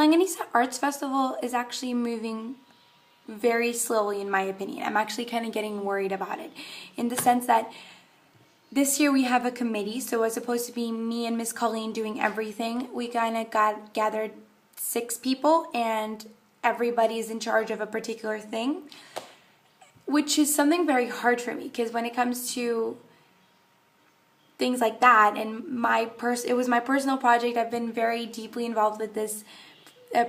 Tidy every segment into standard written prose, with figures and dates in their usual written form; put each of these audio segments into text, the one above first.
Thlanganisa Arts Festival is actually moving very slowly, in my opinion. I'm actually kind of getting worried about it, in the sense that this year we have a committee, so as opposed to being me and Miss Colleen doing everything, we kind of gathered 6 people, and everybody is in charge of a particular thing, which is something very hard for me, because when it comes to things like that, and it was my personal project. I've been very deeply involved with this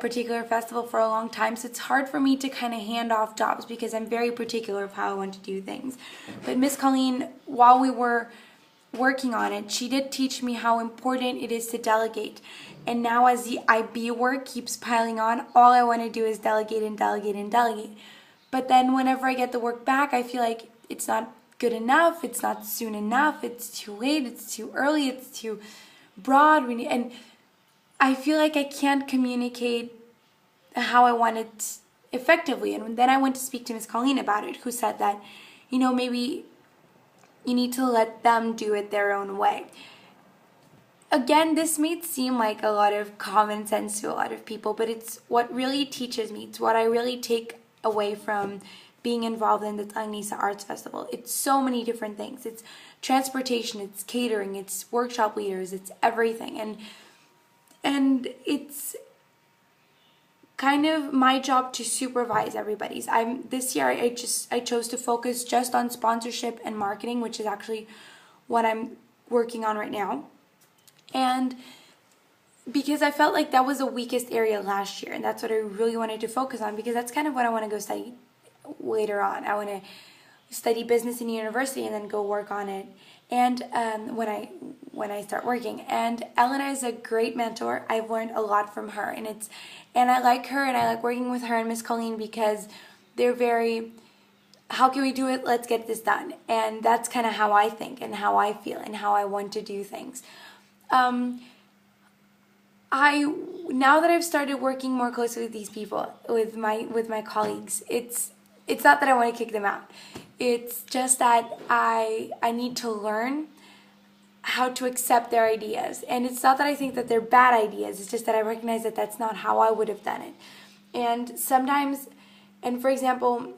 particular festival for a long time, so it's hard for me to kind of hand off jobs because I'm very particular of how I want to do things. But Miss Colleen, while we were working on it, she did teach me how important it is to delegate. And now as the IB work keeps piling on, all I want to do is delegate and delegate and delegate. But then whenever I get the work back, I feel like it's not good enough, it's not soon enough, it's too late, it's too early, it's too broad, and I feel like I can't communicate how I want it effectively. And then I went to speak to Miss Colleen about it, who said that, maybe you need to let them do it their own way. Again, this may seem like a lot of common sense to a lot of people, but it's what really teaches me. It's what I really take away from being involved in the Thlanganisa Arts Festival. It's so many different things. It's transportation, it's catering, it's workshop leaders, it's everything. And it's kind of my job to supervise everybody's. This year I chose to focus just on sponsorship and marketing, which is actually what I'm working on right now. And because I felt like that was the weakest area last year, and that's what I really wanted to focus on, because that's kind of what I want to go study later on. I want to study business in university and then go work on it. And when I start working, and Elena is a great mentor. I've learned a lot from her, and I like her, and I like working with her and Miss Colleen, because they're very, how can we do it? Let's get this done. And that's kind of how I think and how I feel and how I want to do things. Now that I've started working more closely with these people, with my colleagues, it's not that I want to kick them out. It's just that I need to learn how to accept their ideas. And it's not that I think that they're bad ideas. It's just that I recognize that that's not how I would have done it. And sometimes, and for example,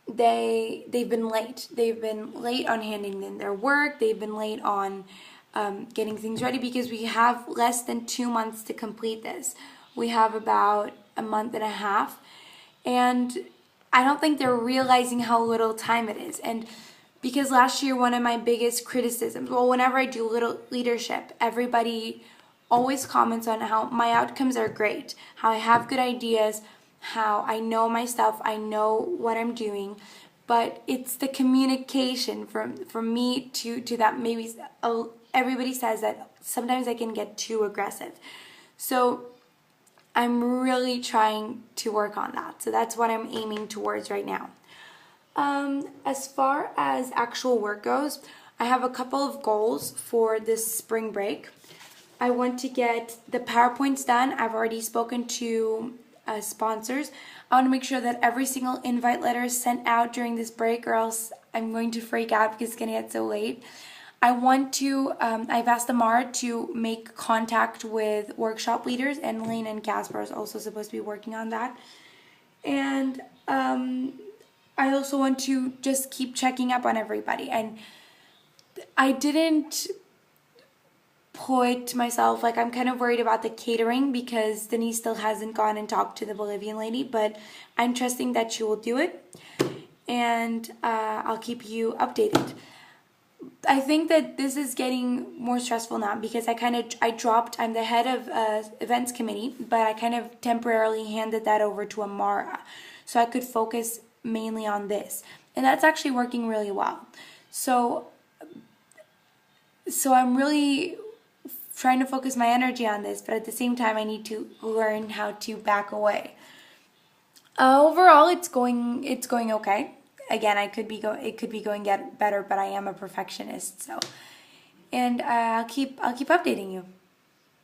they've been late. They've been late on handing in their work. They've been late on getting things ready, because we have less than 2 months to complete this. We have about a month and a half. And I don't think they're realizing how little time it is. And because last year, one of my biggest criticisms, whenever I do little leadership, everybody always comments on how my outcomes are great, how I have good ideas, how I know my stuff, I know what I'm doing, but it's the communication from me to that. Maybe everybody says that sometimes I can get too aggressive. So I'm really trying to work on that. So that's what I'm aiming towards right now. As far as actual work goes, I have a couple of goals for this spring break. I want to get the PowerPoints done. I've already spoken to sponsors. I want to make sure that every single invite letter is sent out during this break, or else I'm going to freak out because it's going to get so late. I want to, I've asked Amara to make contact with workshop leaders, and Lane and Casper is also supposed to be working on that. And I also want to just keep checking up on everybody. And I didn't put myself, like, I'm kind of worried about the catering because Denise still hasn't gone and talked to the Bolivian lady, but I'm trusting that she will do it. And I'll keep you updated. I think that this is getting more stressful now because I'm the head of events committee, but I kind of temporarily handed that over to Amara so I could focus mainly on this. And that's actually working really well. So I'm really trying to focus my energy on this, but at the same time I need to learn how to back away. Overall, it's going okay. Again, it could be going better, but I am a perfectionist, so. And I'll keep updating you.